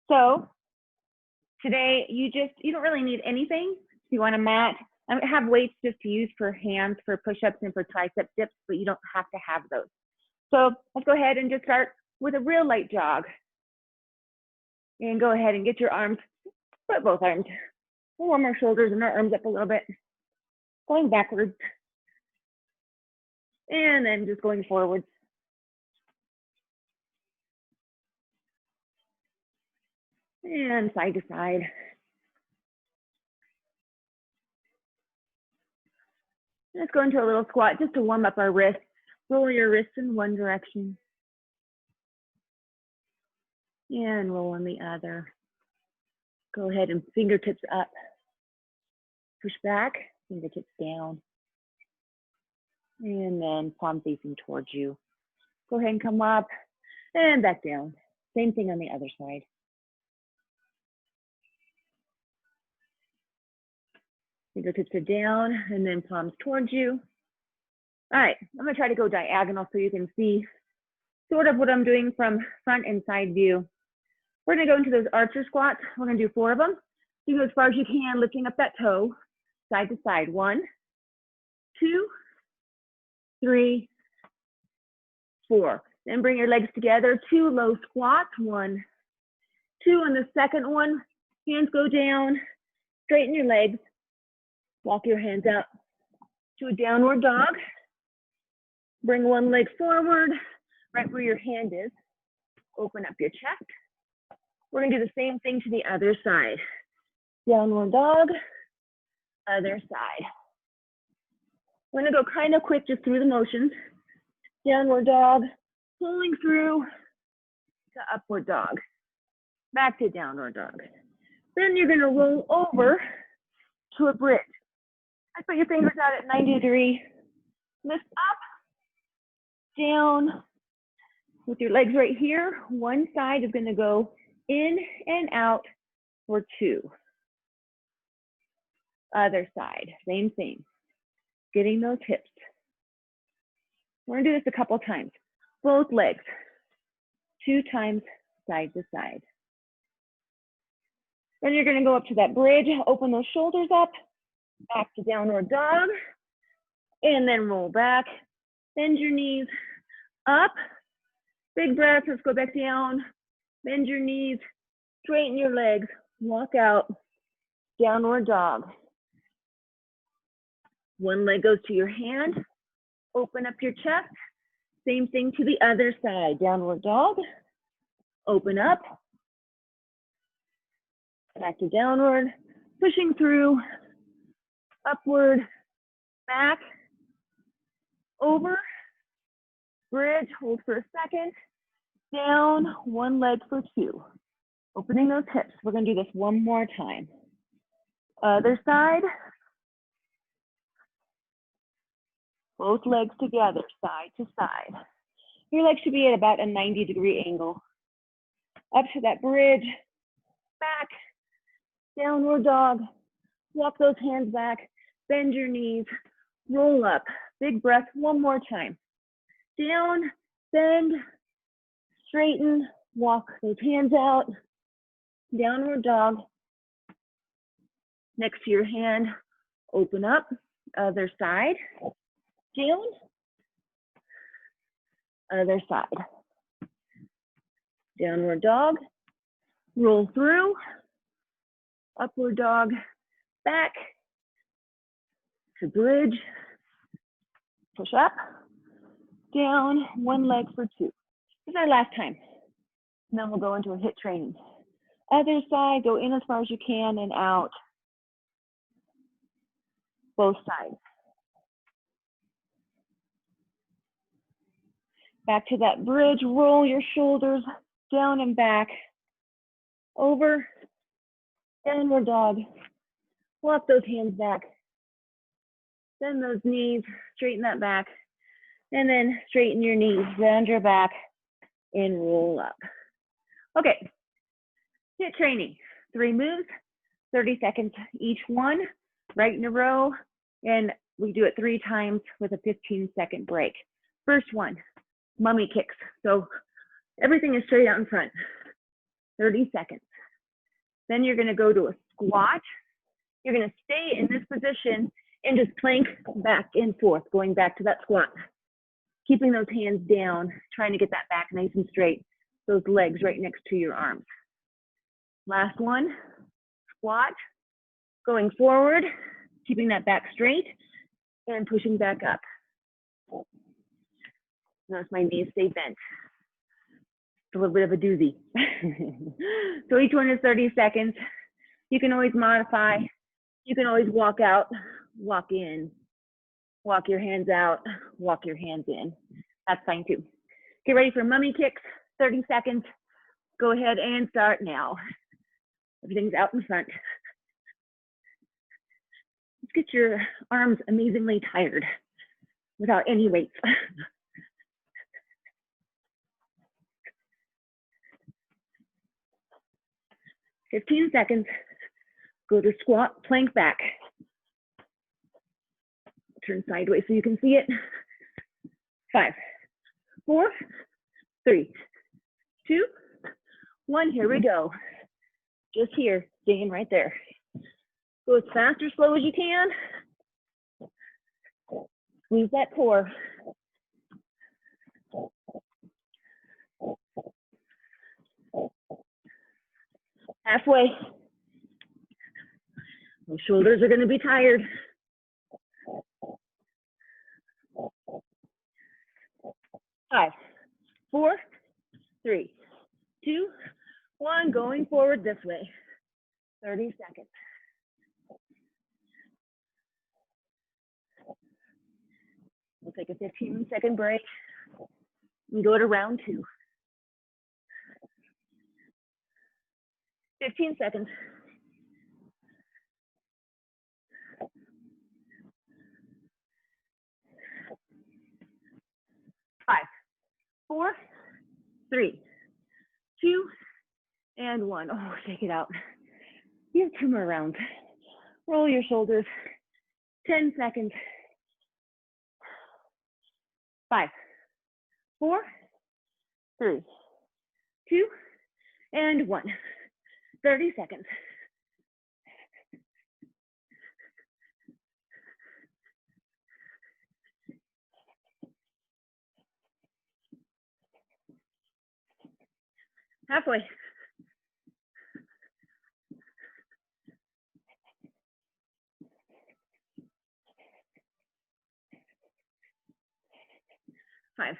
So today you don't really need anything. If you want a mat, I have weights just to use for hands, for push-ups and for tricep dips, but you don't have to have those. So let's go ahead and just start with a real light jog. And go ahead and get your arms, put both arms. We'll warm our shoulders and our arms up a little bit. Going backwards. And then just going forwards. And side to side. Let's go into a little squat just to warm up our wrists. Roll your wrists in one direction. And roll in the other. Go ahead and fingertips up. Push back, fingertips down. And then palm facing towards you. Go ahead and come up and back down. Same thing on the other side. Fingertips are down and then palms towards you. All right, I'm gonna try to go diagonal so you can see sort of what I'm doing from front and side view. We're gonna go into those archer squats. We're gonna do 4 of them. You go as far as you can, lifting up that toe, side to side. 1, 2, 3, 4. Then bring your legs together, 2 low squats, 1, 2. On the second one, hands go down, straighten your legs, walk your hands out to a downward dog. Bring one leg forward, right where your hand is. Open up your chest. We're gonna do the same thing to the other side. Downward dog, other side. We're gonna go kind of quick just through the motions. Downward dog, pulling through to upward dog. Back to downward dog. Then you're gonna roll over to a bridge. I put your fingers out at 90 degrees. Lift up, down. With your legs right here, one side is gonna go in and out for 2. Other side, same thing. Getting those hips. We're gonna do this a couple times. Both legs, 2 times side to side. Then you're gonna go up to that bridge, open those shoulders up, back to downward dog, and then roll back. Bend your knees up, big breath, let's go back down. Bend your knees, straighten your legs, walk out, downward dog. One leg goes to your hand, open up your chest. Same thing to the other side, downward dog, open up, back to downward, pushing through, upward, back, over, bridge, hold for a second, down, one leg for 2. Opening those hips. We're gonna do this one more time. Other side. Both legs together, side to side. Your legs should be at about a 90-degree angle. Up to that bridge, back, downward dog. Walk those hands back, bend your knees, roll up. Big breath, one more time. Down, bend, straighten, walk those hands out. Downward dog. Next to your hand, open up, other side. Down, other side. Downward dog, roll through, upward dog, back to bridge, push up, down, one leg for 2. This is our last time. And then we'll go into a HIIT training. Other side, go in as far as you can and out. Both sides. Back to that bridge, roll your shoulders down and back, over, downward dog, walk those hands back, bend those knees, straighten that back, and then straighten your knees, round your back, and roll up. Okay, HIIT training, 3 moves, 30 seconds each one, right in a row, and we do it 3 times with a 15-second break. First one. Mummy kicks. So everything is straight out in front. 30 seconds. Then you're gonna go to a squat. You're gonna stay in this position and just plank back and forth, going back to that squat. Keeping those hands down, trying to get that back nice and straight. Those legs right next to your arms. Last one, squat, going forward, keeping that back straight and pushing back up. Notice my knees stay bent. It's a little bit of a doozy. So each one is 30 seconds. You can always modify. You can always walk out, walk in, walk your hands out, walk your hands in. That's fine too. Get ready for mummy kicks, 30 seconds. Go ahead and start now. Everything's out in front. Let's get your arms amazingly tired without any weights. 15 seconds. Go to squat, plank back. Turn sideways so you can see it. 5, 4, 3, 2, 1. Here we go. Just here, staying right there. Go as fast or slow as you can. Squeeze that core. Halfway. Those shoulders are going to be tired. 5, 4, 3, 2, 1. Going forward this way. 30 seconds. We'll take a 15-second break and go to round 2. 15 seconds. 5, 4, 3, 2, and 1. Oh, shake it out. You have 2 more rounds. Roll your shoulders. 10 seconds. 5, 4, 3, 2, and 1. 30 seconds. Halfway. 5,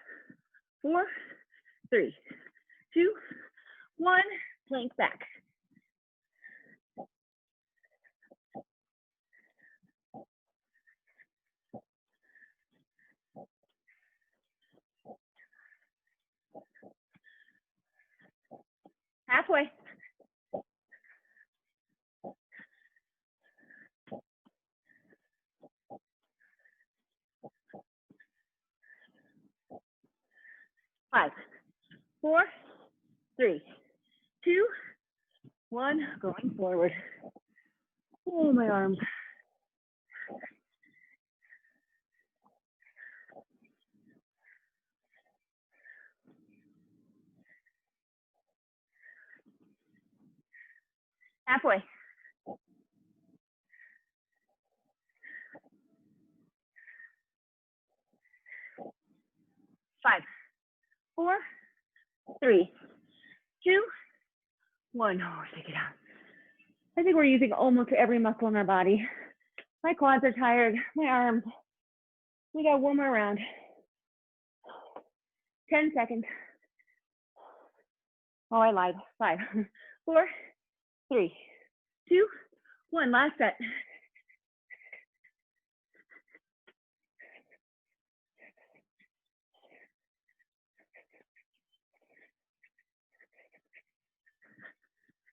4, 3, 2, 1. Plank back. 5, 4, 3, 2, 1. Going forward. Oh, my arms. Halfway. 5, 4, 3, 2, 1. Oh, shake it out. I think we're using almost every muscle in our body. My quads are tired, my arms. We got one more round. 10 seconds. Oh, I lied. 5, 4, 3, 2, 1. Last set.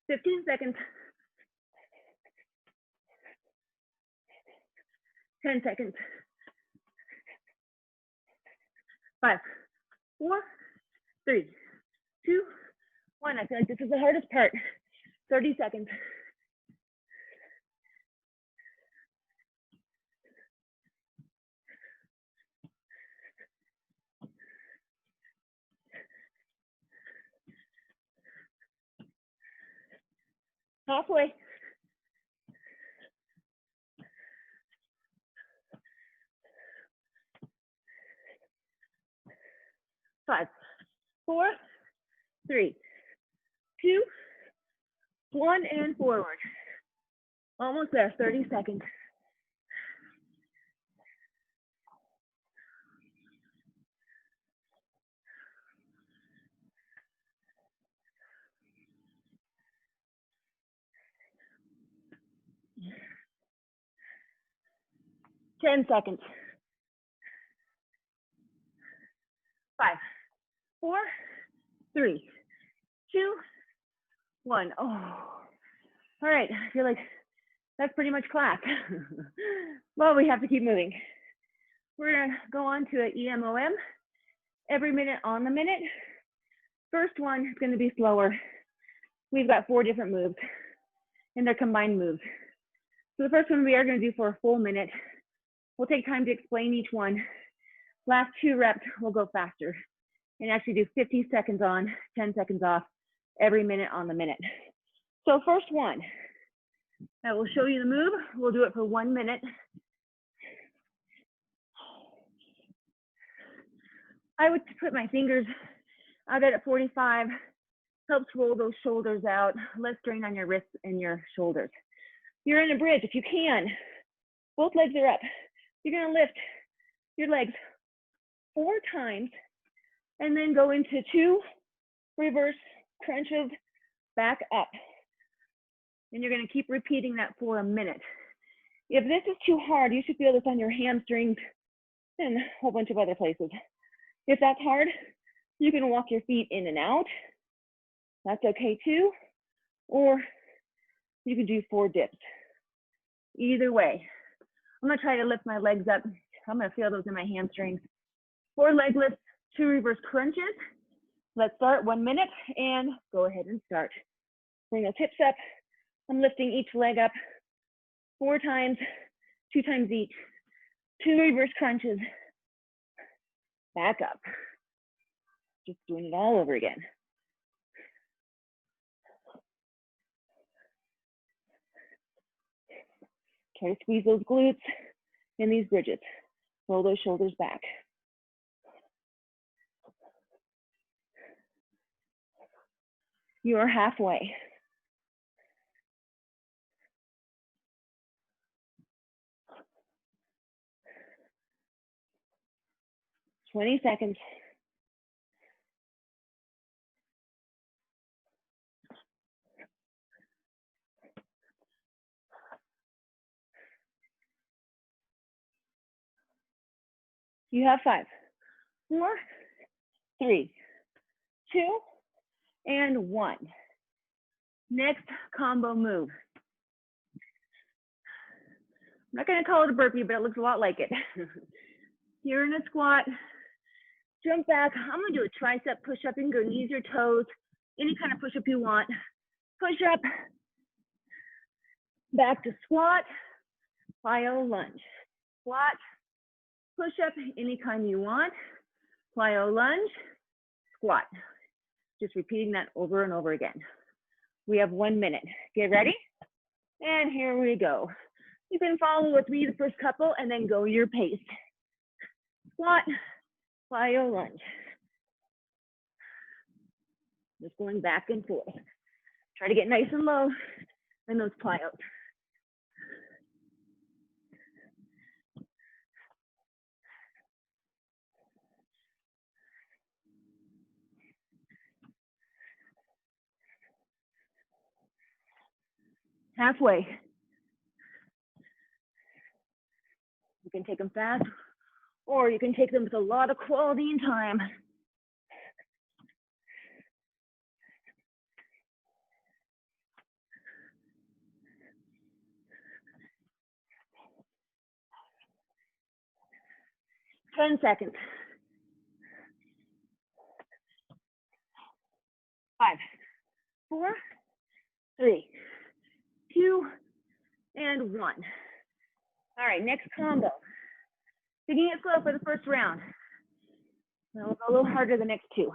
Fifteen seconds. 10 seconds. 5, 4, 3, 2, 1. I feel like this is the hardest part. 30 seconds. Halfway. 5, 4, 3, 2, 1, and forward. Almost there, 30 seconds. Ten seconds. 5, 4, 3, 2, 1. Oh, all right. I feel like that's pretty much class. Well, we have to keep moving. We're gonna go on to an EMOM, every minute on the minute. First one is gonna be slower. We've got 4 different moves, and they're combined moves. So the first one we are gonna do for a full minute. We'll take time to explain each one. Last 2 reps, we'll go faster and actually do 50 seconds on, 10 seconds off, every minute on the minute. So first one, I will show you the move. We'll do it for 1 minute. I would put my fingers out at 45, helps roll those shoulders out, less strain on your wrists and your shoulders. You're in a bridge, if you can, both legs are up. You're gonna lift your legs 4 times and then go into 2 reverse crunches back up. And you're gonna keep repeating that for a minute. If this is too hard, you should feel this on your hamstrings and a whole bunch of other places. If that's hard, you can walk your feet in and out. That's okay too. Or you can do 4 dips. Either way. I'm gonna try to lift my legs up. I'm gonna feel those in my hamstrings. 4 leg lifts, 2 reverse crunches. Let's start 1 minute and go ahead and start. Bring those hips up. I'm lifting each leg up 4 times, 2 times each. 2 reverse crunches. Back up. Just doing it all over again. Try to squeeze those glutes in these bridges. Roll those shoulders back. You are halfway. "20 seconds. You have 5, 4, 3, 2, and 1. Next combo move. I'm not gonna call it a burpee, but it looks a lot like it. You're in a squat, jump back. I'm gonna do a tricep push-up. You can go knees or toes, any kind of push-up you want. Push up, back to squat, plyo lunge. Squat, push up, any kind you want. Plyo lunge, squat. Just repeating that over and over again. We have 1 minute. Get ready? And here we go. You can follow with me the first couple and then go your pace. Squat, plyo lunge. Just going back and forth. Try to get nice and low in those plyos. Halfway. You can take them fast, or you can take them with a lot of quality and time. "10 seconds. 5, 4, 3, 2, and 1. All right, next combo. Taking it slow for the first round. Then we'll go a little harder the next 2.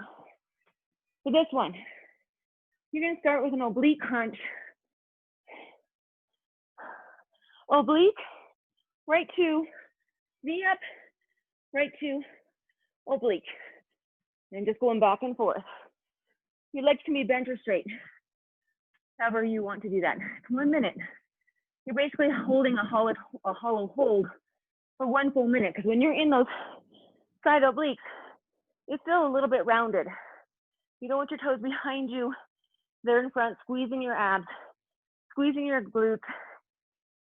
For this one, you're gonna start with an oblique crunch. oblique, right two, V up, right two, oblique. And just going back and forth. Your legs can be bent or straight, however you want to do that. 1 minute. You're basically holding a hollow hold for 1 full minute, because when you're in those side obliques, it's still a little bit rounded. You don't want your toes behind you. They're in front, squeezing your abs, squeezing your glutes,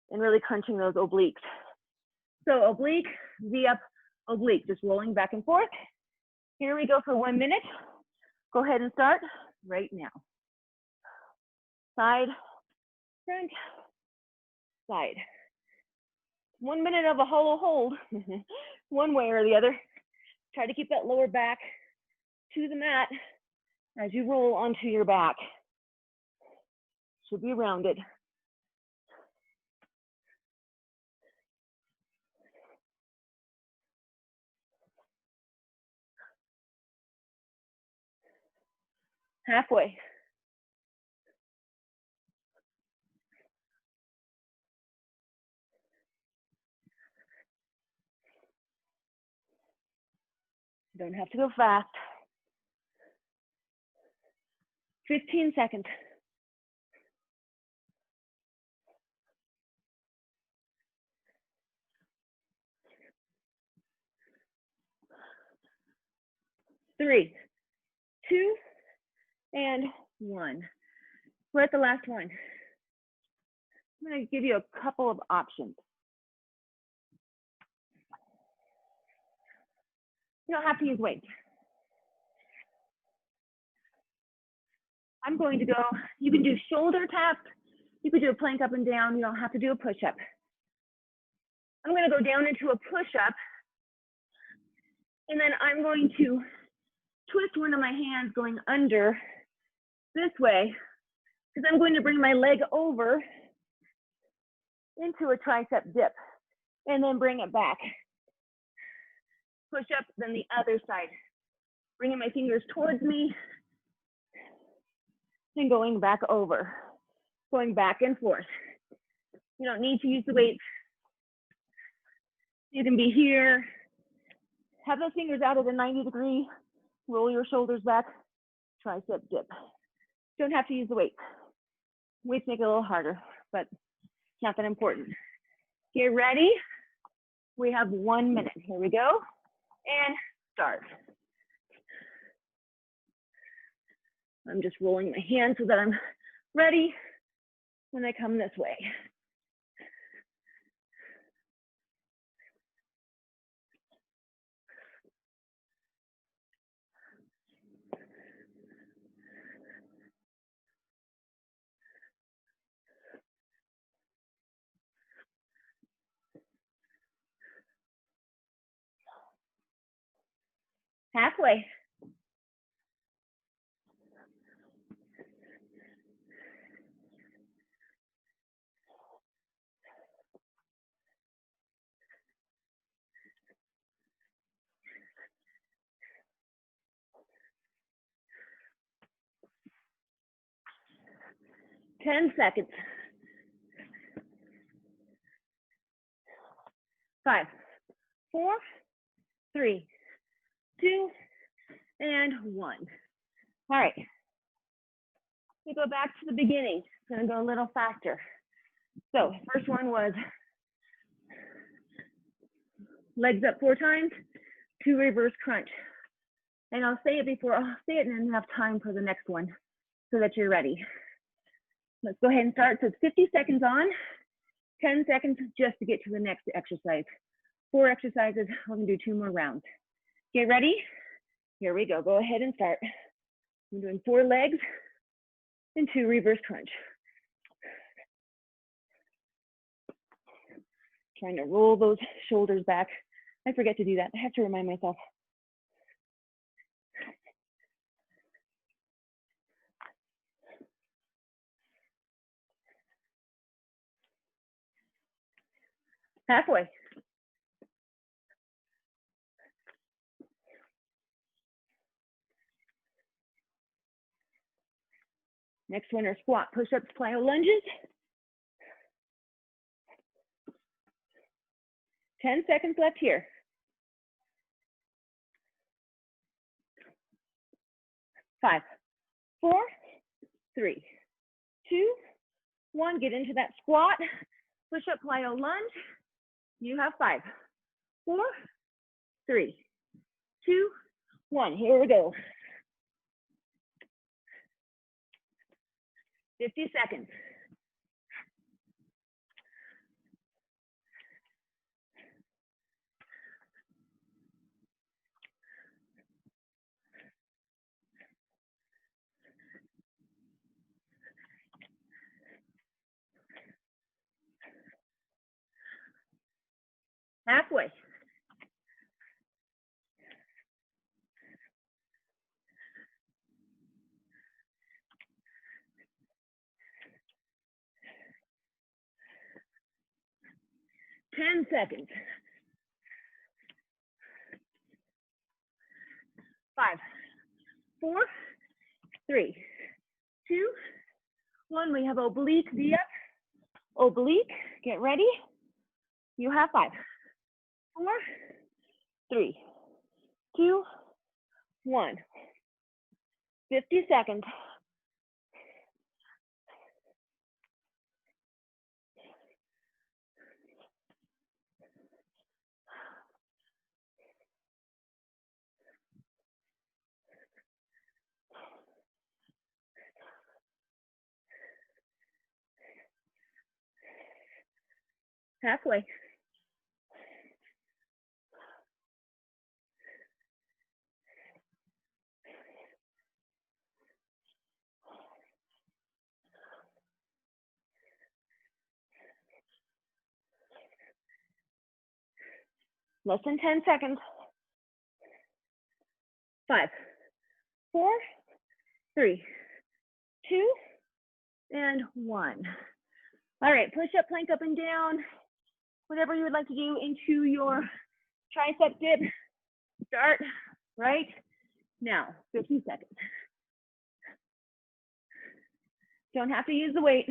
and really crunching those obliques. So oblique, V up, oblique, just rolling back and forth. Here we go for 1 minute. Go ahead and start right now. Side, front, side. 1 minute of a hollow hold, one way or the other. Try to keep that lower back to the mat as you roll onto your back. Should be rounded. Halfway. Don't have to go fast. 15 seconds. Three, two, and one. We're at the last one. I'm going to give you a couple of options. You don't have to use weights. I'm going to go, you can do shoulder taps, you could do a plank up and down, you don't have to do a push-up. I'm going to go down into a push-up, and then I'm going to twist one of my hands going under this way, because I'm going to bring my leg over into a tricep dip, and then bring it back. Push up, then the other side. Bringing my fingers towards me, and going back over. Going back and forth. You don't need to use the weights. You can be here. Have those fingers out at a 90-degree. Roll your shoulders back. Tricep dip. Don't have to use the weights. Weights make it a little harder, but it's not that important. Get ready. We have 1 minute. Here we go. And start. I'm just rolling my hands so that I'm ready when I come this way. Halfway. Ten seconds. 5, 4, 3, 2, and 1. All right. We go back to the beginning. It's going to go a little faster. So first one was legs up 4 times, 2 reverse crunch. And I'll say it before, I'll say it and then have time for the next one so that you're ready. Let's go ahead and start. So it's 50 seconds on, 10 seconds just to get to the next exercise. 4 exercises, we're gonna do 2 more rounds. Get ready? Here we go, go ahead and start. I'm doing 4 legs and 2 reverse crunch. Trying to roll those shoulders back. I forget to do that, I have to remind myself. Halfway. Next one are squat, push-ups, plyo lunges. 10 seconds left here. 5, 4, 3, 2, 1. Get into that squat. Push up, plyo, lunge. You have 5, 4, 3, 2, 1. Here we go. 50 seconds. Halfway. Ten seconds. 5, 4, 3, 2, 1. We have oblique V up. Oblique. Get ready. You have 5, 4, 3, 2, 1. 50 seconds. Halfway. Less than 10 seconds. 5, 4, 3, 2, and 1. All right, push up, plank up and down. Whatever you would like to do into your tricep dip. Start right now. 50 seconds. Don't have to use the weight.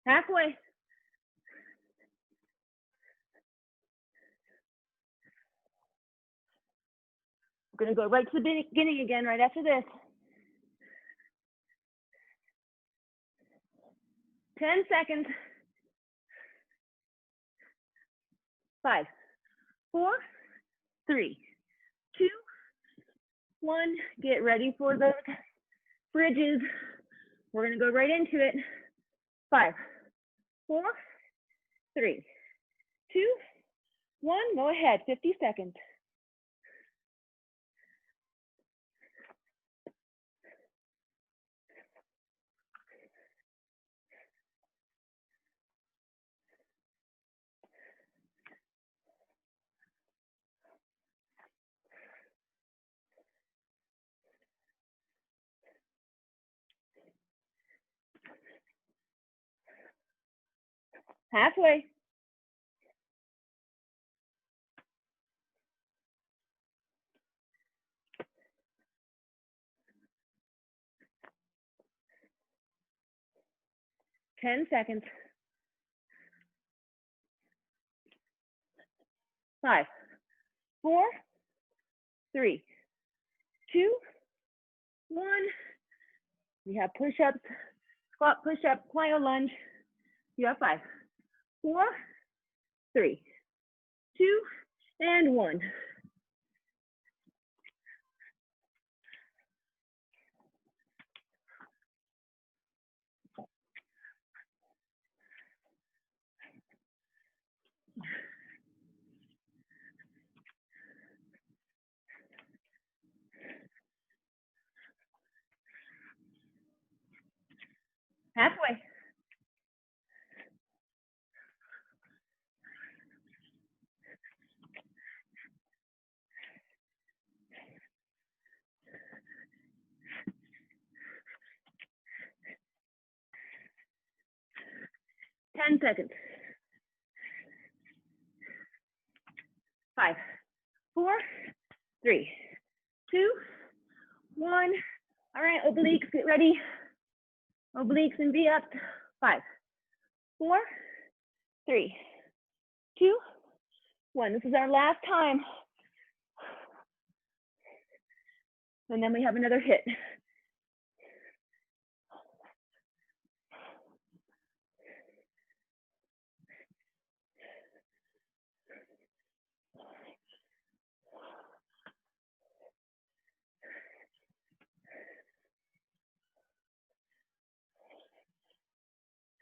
Halfway. We're going to go right to the beginning again right after this. 10 seconds. 5, 4, 3, 2, 1. Get ready for those bridges. We're going to go right into it. 5, 4, 3, 2, 1. Go ahead. 50 seconds. Halfway. Ten seconds. 5, 4, 3, 2, 1. We have push-ups, squat, push-up, plyo, lunge. You have 5, 4, 3, 2, and 1. Halfway. 10 seconds. 5, 4, 3, 2, 1. All right, obliques, get ready. Obliques and V up. 5, 4, 3, 2, 1. This is our last time. And then we have another hit.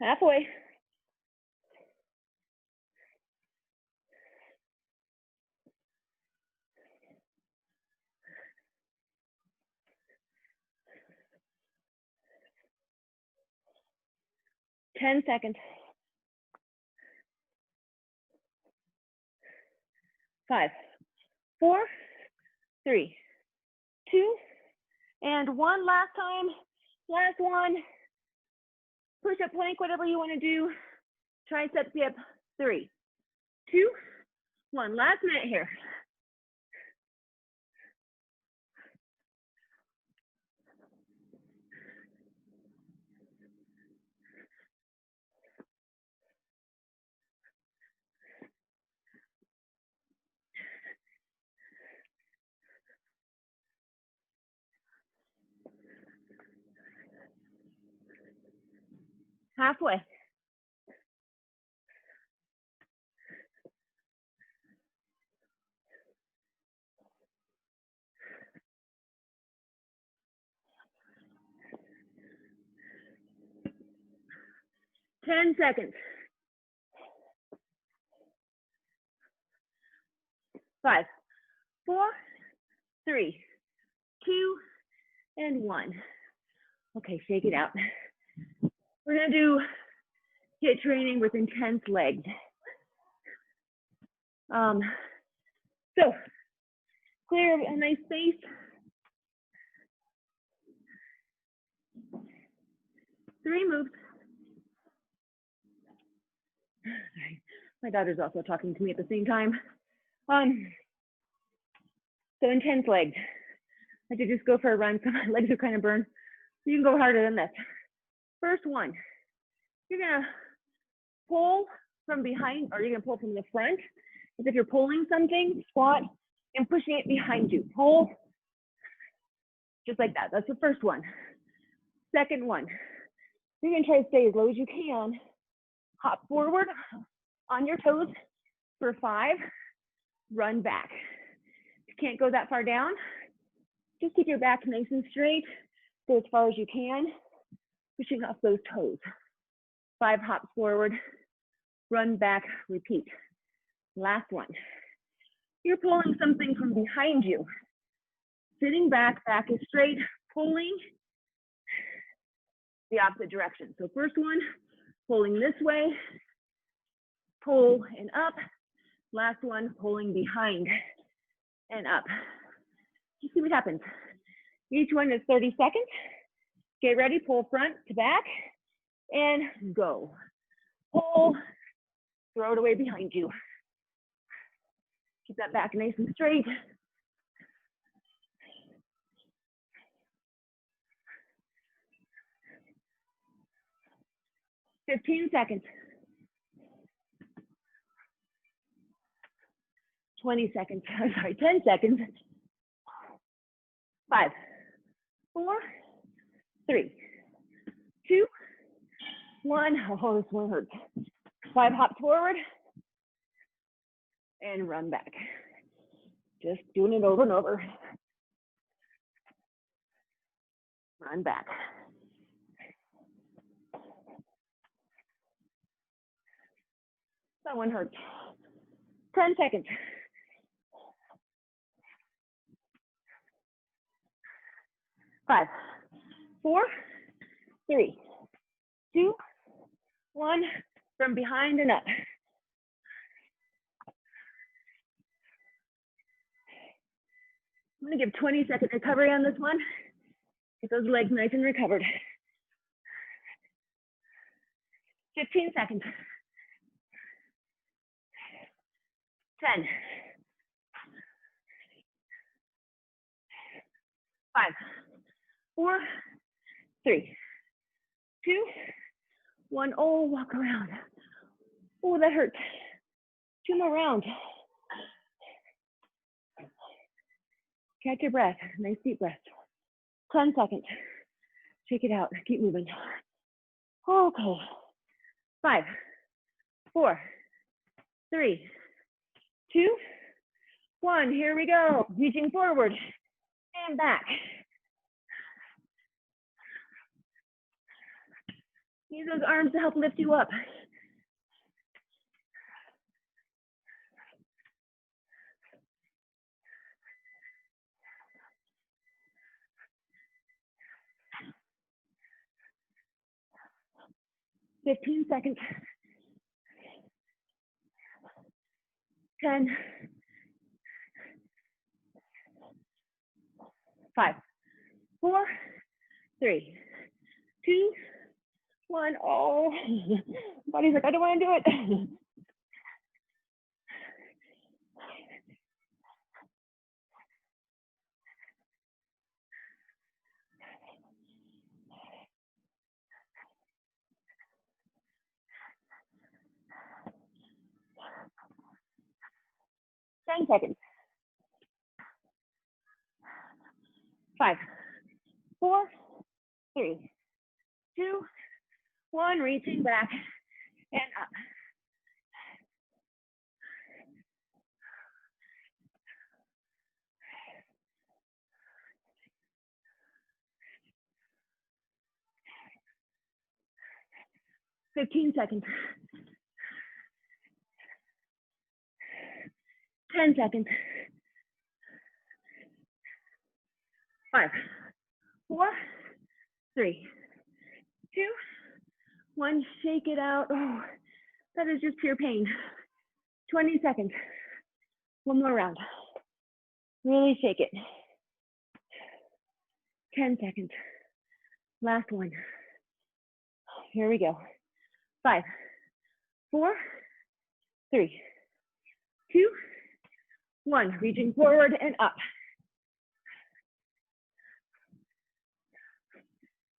Halfway. Ten seconds. 5, 4, 3, 2, and 1. Last time. Last one. Push up plank, whatever you want to do. Tricep dip. 3, 2, 1. Last minute here. Halfway. Ten seconds. 5, 4, 3, 2, and 1. Okay, shake it out. We're gonna do HIIT training with intense legs. So clear a nice space. Three moves. My daughter's also talking to me at the same time. So intense legs. I could just go for a run, so my legs are kind of burned. You can go harder than this. First one, you're gonna pull from behind, or you're gonna pull from the front, as if you're pulling something, squat, and pushing it behind you. Pull, just like that. That's the first one. Second one, you're gonna try to stay as low as you can. Hop forward on your toes for 5, run back. If you can't go that far down, just keep your back nice and straight. Go as far as you can, pushing off those toes. 5 hops forward, run back, repeat. Last one. You're pulling something from behind you. Sitting back, back is straight, pulling the opposite direction. So first one, pulling this way, pull and up. Last one, pulling behind and up. Just see what happens. Each one is 30 seconds. Get ready, pull front to back, and go. Pull, throw it away behind you. Keep that back nice and straight. $15 seconds. 20 seconds, I'm sorry, 10 seconds. 5, 4, 3, 2, 1. Oh, this one hurts. 5 hops forward and run back. Just doing it over and over. Run back. That one hurts. 10 seconds. 5, 4, 3, 2, 1. From behind and up. I'm gonna give 20-second recovery on this one. Get those legs nice and recovered. 15 seconds. 10, 5, 4, 3, 2, 1. Oh, walk around. Oh, that hurt. 2 more rounds. Catch your breath. Nice deep breath. 10 seconds. Shake it out. Keep moving. Okay. 5, 4, 3, 2, 1. Here we go. Reaching forward and back. Use those arms to help lift you up. Fifteen seconds. 10, 5, 4, 3, 2, 1. Oh, body's like, I don't want to do it. 10 seconds. 5, 4, 3, 2, 1. Reaching back and up. Fifteen seconds. 10 seconds. 5, 4, 3, 2, 1. Shake it out. Oh, that is just pure pain. 20 seconds. One more round. Really shake it. 10 seconds. Last one. Here we go. 5, 4, 3, 2, 1. Reaching forward and up.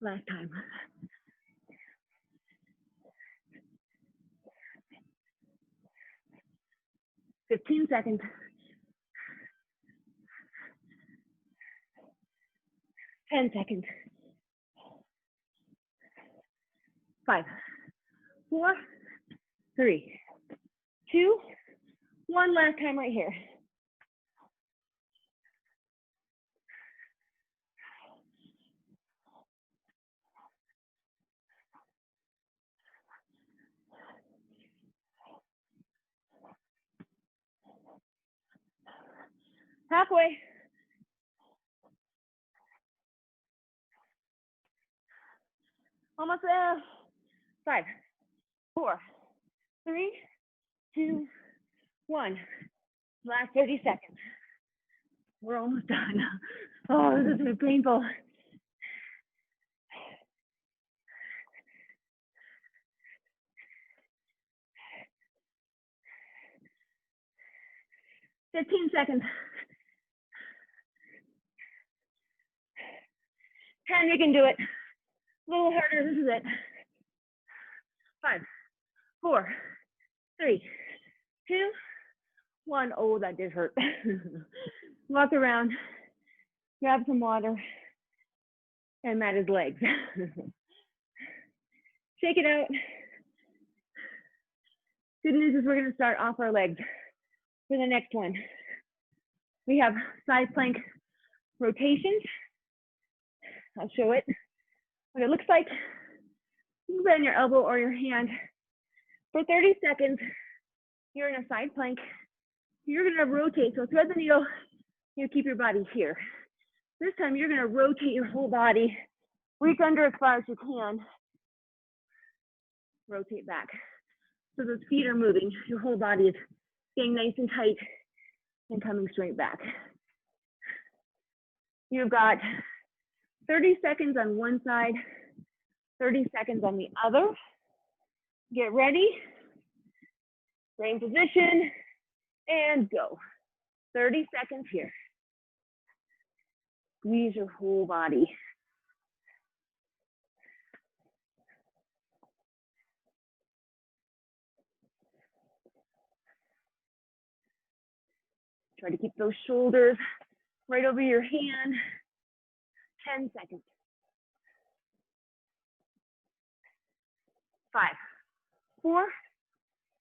Last time. 15 seconds. 10 seconds. 5, 4, 3, 2, 1. Last time right here. Halfway. Almost there. 5, 4, 3, 2, 1. Last 30 seconds. We're almost done. Oh, this is painful. Fifteen seconds. 10, you can do it. A little harder, this is it. 5, 4, 3, 2, 1. Oh, that did hurt. Walk around, grab some water, and that is legs. Shake it out. Good news is we're gonna start off our legs for the next one. We have side plank rotations. I'll show it. What it looks like. You bend your elbow or your hand. For 30 seconds, you're in a side plank. You're gonna rotate. So thread the needle, you keep your body here. This time you're gonna rotate your whole body. Reach under as far as you can. Rotate back. So those feet are moving. Your whole body is staying nice and tight and coming straight back. You've got 30 seconds on one side, 30 seconds on the other. Get ready. Same position. and go. 30 seconds here. Squeeze your whole body. Try to keep those shoulders right over your hand. 10 seconds. 5, 4,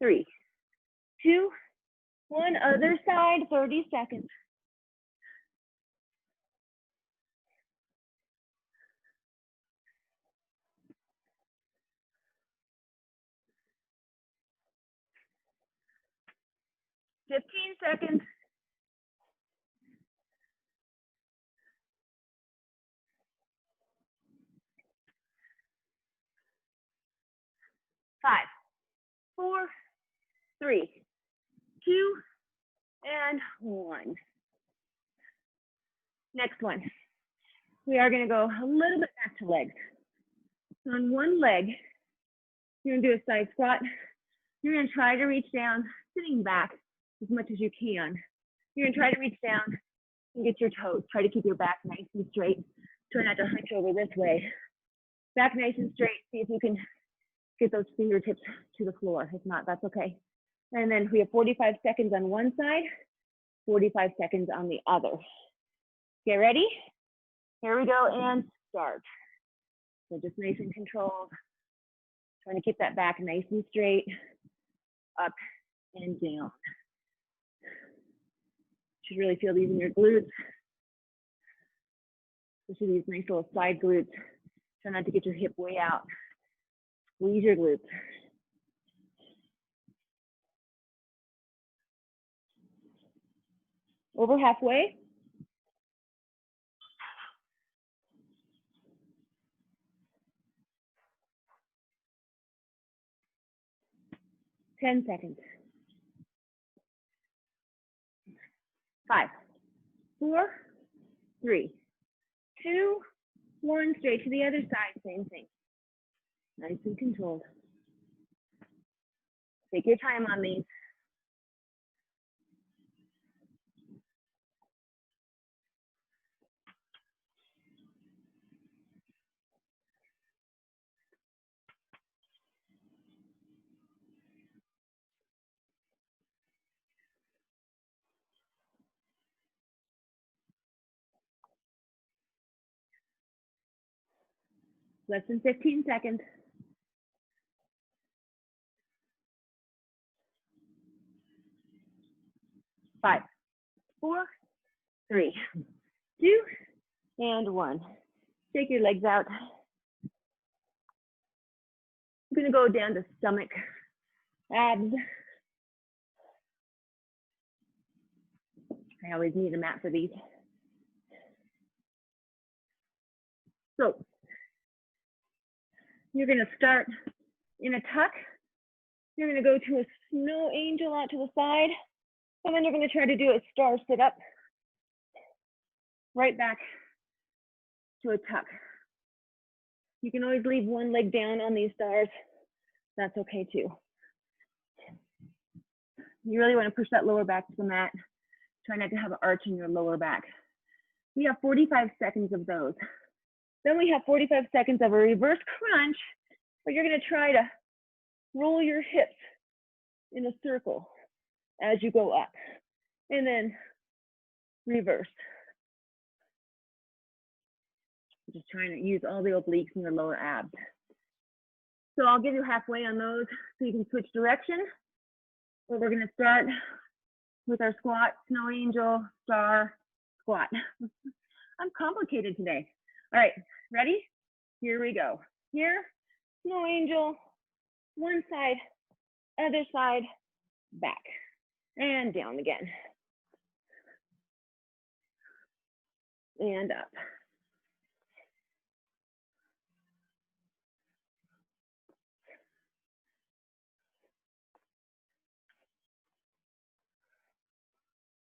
3, 2, 1. Other side, 30 seconds. Seconds. 5, 4, 3, 2, and 1. Next one. We are going to go a little bit back to legs. So on one leg, you're going to do a side squat. You're going to try to reach down, sitting back as much as you can. You're going to try to reach down and get your toes. Try to keep your back nice and straight. Try not to hunch over this way. Back nice and straight. See if you can get those fingertips to the floor. If not, that's okay. And then we have 45 seconds on one side, 45 seconds on the other. Get ready? Here we go, and start. So just nice and controlled. Trying to keep that back nice and straight, up and down. Should really feel these in your glutes. Especially these nice little side glutes. Try not to get your hip way out. Squeeze your glutes. Over halfway. Ten seconds. 5, 4, 3, 2, 1. Straight to the other side. Same thing. Nice and controlled. Take your time on these. Less than 15 seconds. 5, 4, 3, 2, and 1. Take your legs out. I'm going to go down to stomach, abs. I always need a mat for these. So you're going to start in a tuck. You're going to go to a snow angel out to the side. And then you're going to try to do a star sit up. Right back to a tuck. You can always leave one leg down on these stars. That's okay too. You really want to push that lower back to the mat. Try not to have an arch in your lower back. We have 45 seconds of those. Then we have 45 seconds of a reverse crunch, where you're going to try to roll your hips in a circle as you go up. And then reverse. Just trying to use all the obliques in your lower abs. So I'll give you halfway on those so you can switch direction. But we're going to start with our squat, snow angel, star, squat. I'm complicated today. All right, ready? Here we go. Here, snow angel, one side, other side, back, and down again. And up.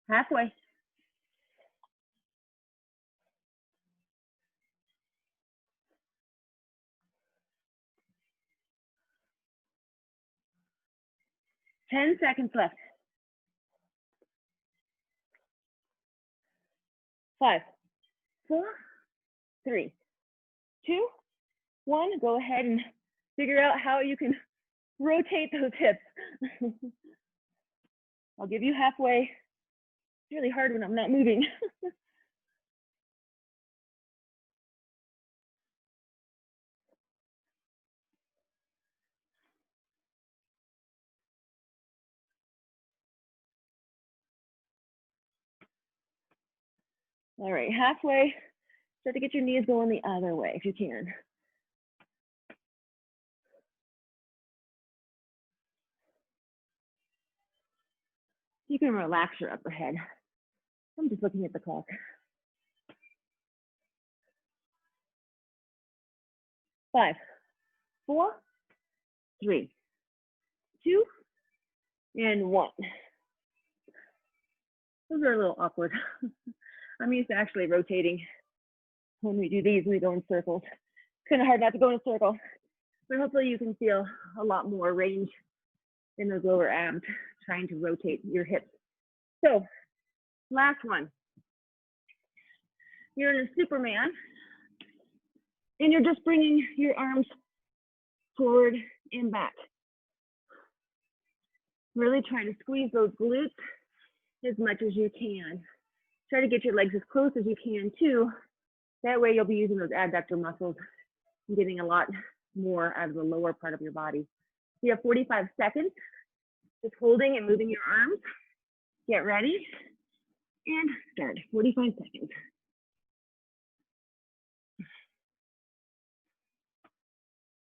Halfway. Ten seconds left. 5, 4, 3, 2, 1. Go ahead and figure out how you can rotate those hips. I'll give you halfway. It's really hard when I'm not moving. All right, halfway. Start to get your knees going the other way if you can. You can relax your upper head. I'm just looking at the clock. 5, 4, 3, 2, and 1. Those are a little awkward. I'm used to actually rotating. When we do these, we go in circles. It's kind of hard not to go in a circle, but hopefully you can feel a lot more range in those lower abs, trying to rotate your hips. So, last one. You're in a Superman, and you're just bringing your arms forward and back. Really try to squeeze those glutes as much as you can. Try to get your legs as close as you can too. That way you'll be using those adductor muscles and getting a lot more out of the lower part of your body. You have 45 seconds, just holding and moving your arms. Get ready and start. 45 seconds.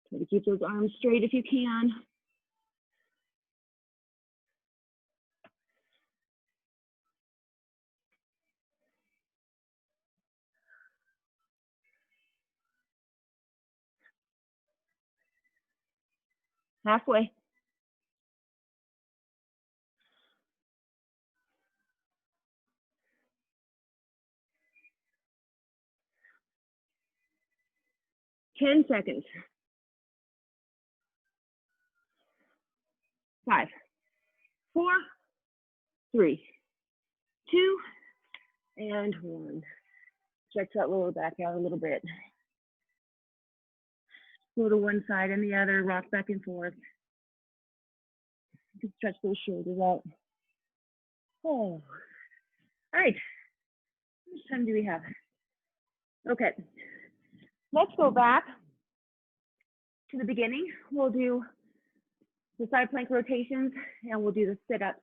Try to keep those arms straight if you can. Halfway. Ten seconds. 5, 4, 3, 2, and 1. Stretch that lower back out a little bit. Go to one side and the other, rock back and forth. You can stretch those shoulders out. Oh. All right. How much time do we have? Okay. Let's go back to the beginning. We'll do the side plank rotations and we'll do the sit-ups.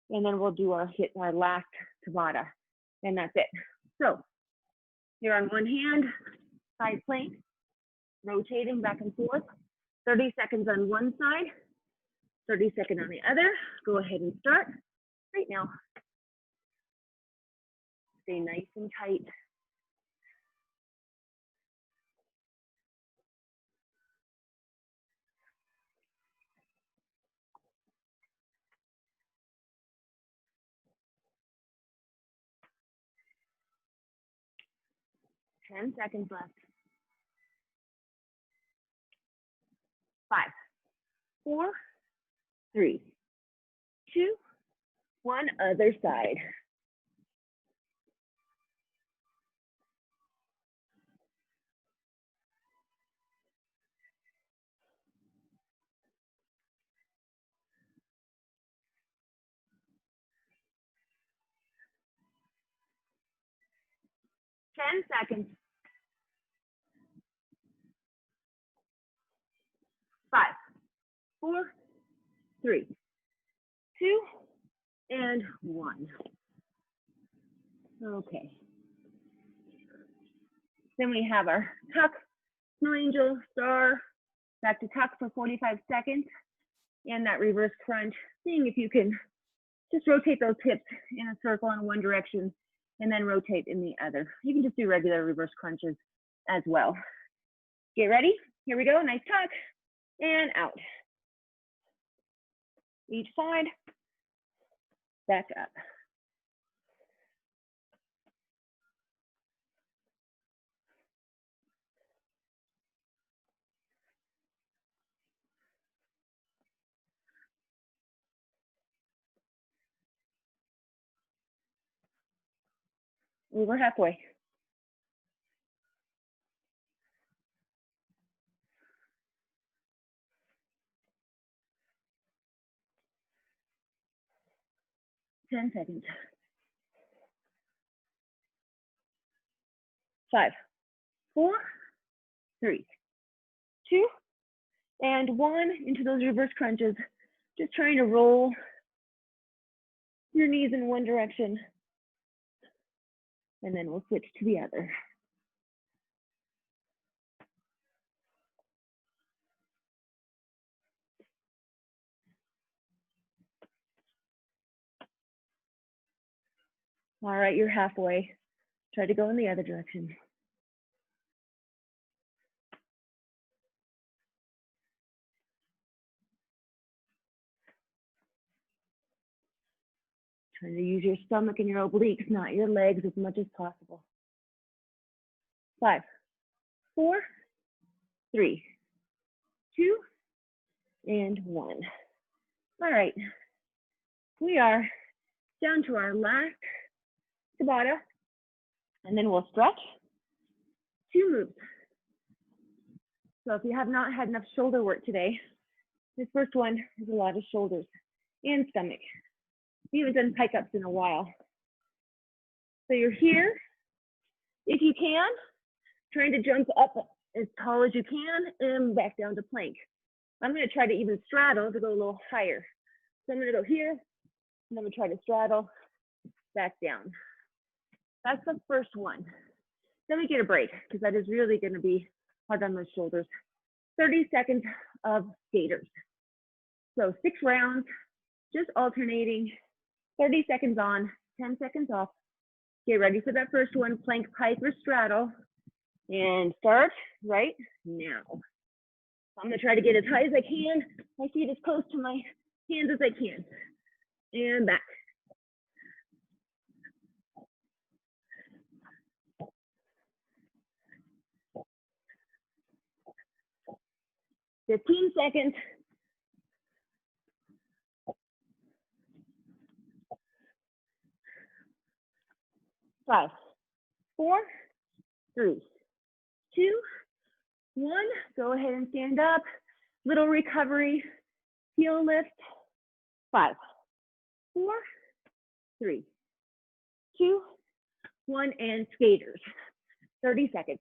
And then we'll do our last Tabata. And that's it. So you're on one hand, side plank, rotating back and forth. 30 seconds on one side, 30 seconds on the other. Go ahead and start right now. Stay nice and tight. Ten seconds left. 5, 4, 3, 2, 1. Other side. Ten seconds. 5, 4, 3, 2, and 1. Okay. Then we have our tuck, snow angel, star, back to tuck for 45 seconds, and that reverse crunch, seeing if you can just rotate those hips in a circle in one direction and then rotate in the other. You can just do regular reverse crunches as well. Get ready. Here we go. Nice tuck and out. Each side, back up. Over halfway. Ten seconds. 5, 4, 3, 2, and 1 into those reverse crunches. Just trying to roll your knees in one direction. And then we'll switch to the other. All right, you're halfway. Try to go in the other direction. Trying to use your stomach and your obliques, not your legs, as much as possible. 5, 4, 3, 2, and 1. All right, we are down to our last Tabata, and then we'll stretch 2 moves. So if you have not had enough shoulder work today, this first one is a lot of shoulders and stomach. We haven't done pike ups in a while. So you're here, if you can, trying to jump up as tall as you can and back down to plank. I'm going to try to even straddle to go a little higher. So I'm going to go here, and I'm going to try to straddle back down. That's the first one. Then we get a break, because that is really going to be hard on those shoulders. 30 seconds of skaters. So 6 rounds, just alternating, 30 seconds on, 10 seconds off. Get ready for that first one, plank, pike, or straddle, and start right now. I'm gonna try to get as high as I can, my feet as close to my hands as I can, and back. "15 seconds. 5, 4, 3, 2, 1. Go ahead and stand up. Little recovery, heel lift. 5, 4, 3, 2, 1, and skaters. 30 seconds.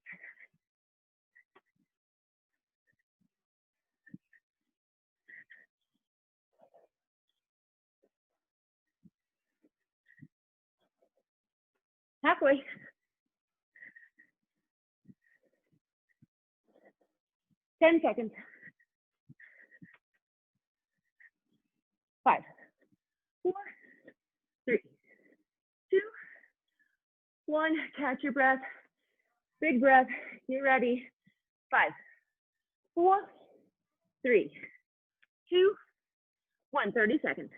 Halfway. 10 seconds. 5, 4, 3, 2, 1. Catch your breath. Big breath. Get ready. 5, 4, 3, 2, 1. 30 seconds.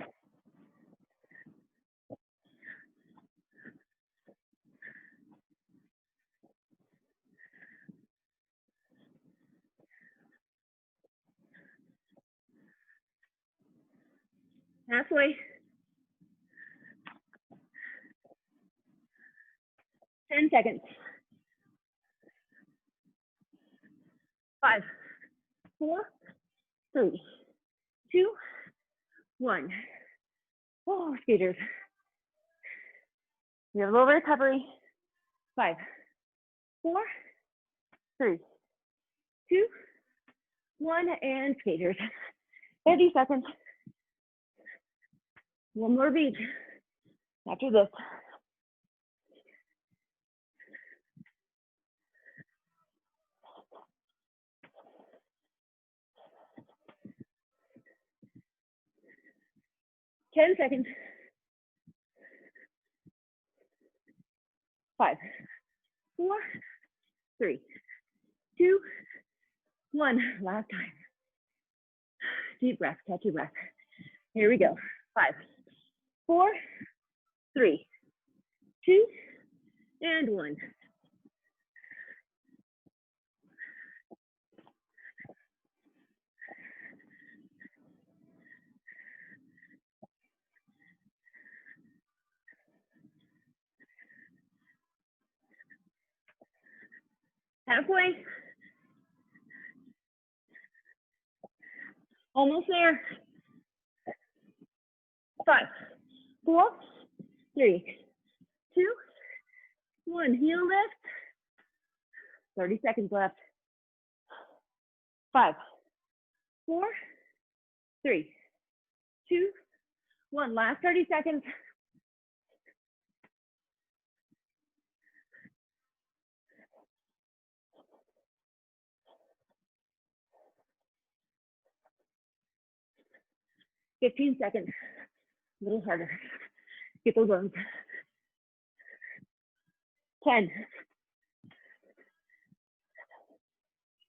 Halfway. 10 seconds. 5, 4, 3, 2, 1. Oh, skaters. We have a little recovery. 5, 4, 3, 2, 1, and skaters. 30 seconds. One more beat after this. Ten seconds. 5, 4, 3, 2, 1. Last time. Deep breath, catch your breath. Here we go. 5, 4, 3, 2, and 1. Halfway. Almost there. 5, 4, 3, 2, 1. Heel lift. 30 seconds left. 5, 4, 3, 2, 1. Last 30 seconds. $15 seconds. A little harder. Get those arms. 10,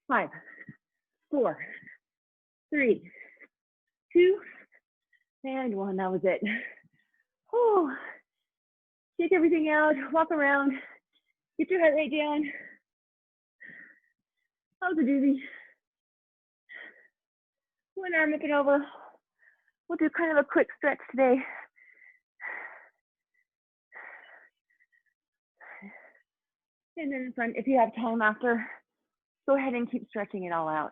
5, 4, 3, 2, and 1. That was it. Whew. Shake everything out. Walk around. Get your heart rate down. That was a doozy. One arm up and over. We'll do kind of a quick stretch today. And then in front, if you have time after, go ahead and keep stretching it all out.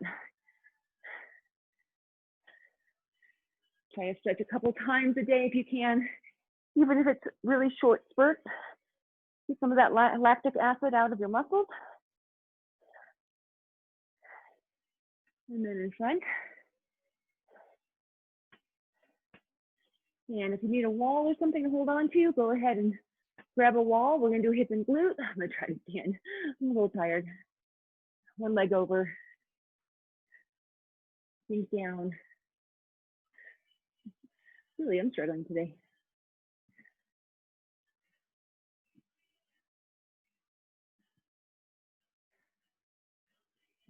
Try to stretch a couple times a day if you can, even if it's really short spurts. Get some of that lactic acid out of your muscles. And then in front. And if you need a wall or something to hold on to, go ahead and grab a wall. We're gonna do hip and glute. I'm gonna try to stand. I'm a little tired. One leg over. Sink down. Really, I'm struggling today.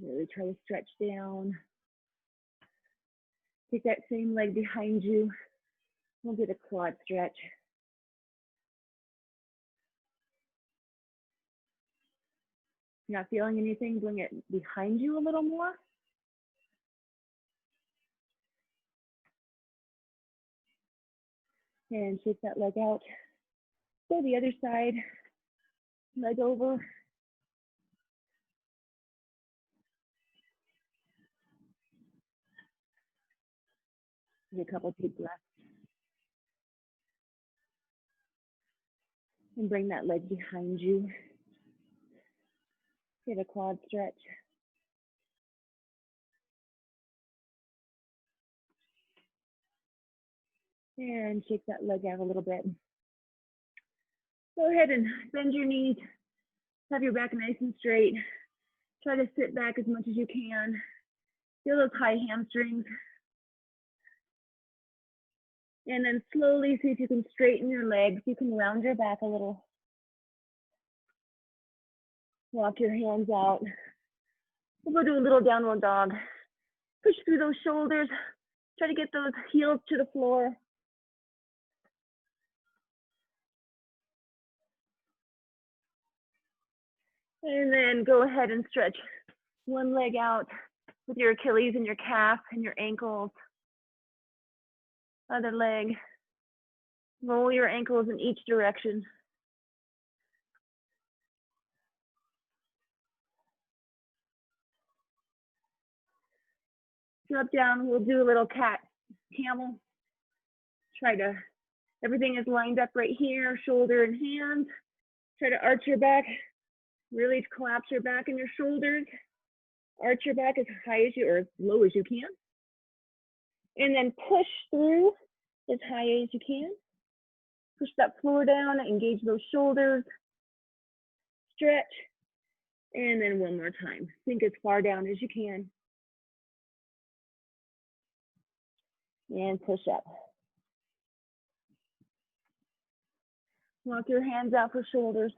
Really try to stretch down. Take that same leg behind you. We'll get a quad stretch. If you're not feeling anything, bring it behind you a little more. And shake that leg out. Go the other side. Leg over. Get a couple deep breaths. And bring that leg behind you. Get a quad stretch. And shake that leg out a little bit. Go ahead and bend your knees. Have your back nice and straight. Try to sit back as much as you can. Feel those high hamstrings. And then slowly see if you can straighten your legs. You can round your back a little. Walk your hands out. We'll go do a little downward dog. Push through those shoulders. Try to get those heels to the floor. And then go ahead and stretch one leg out with your Achilles and your calf and your ankles. Other leg. Roll your ankles in each direction. Drop down. We'll do a little cat camel. Try to, everything is lined up right here, shoulder and hands. Try to arch your back. Really collapse your back and your shoulders. Arch your back as high as you, or as low as you can. And then push through as high as you can. Push that floor down, engage those shoulders. Stretch. And then one more time. Sink as far down as you can. And push up. Walk your hands out for shoulders.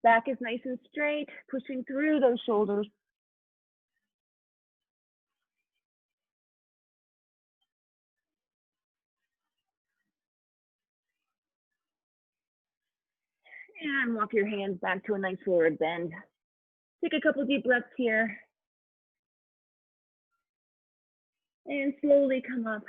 Back is nice and straight, pushing through those shoulders. And walk your hands back to a nice forward bend. Take a couple deep breaths here. And slowly come up.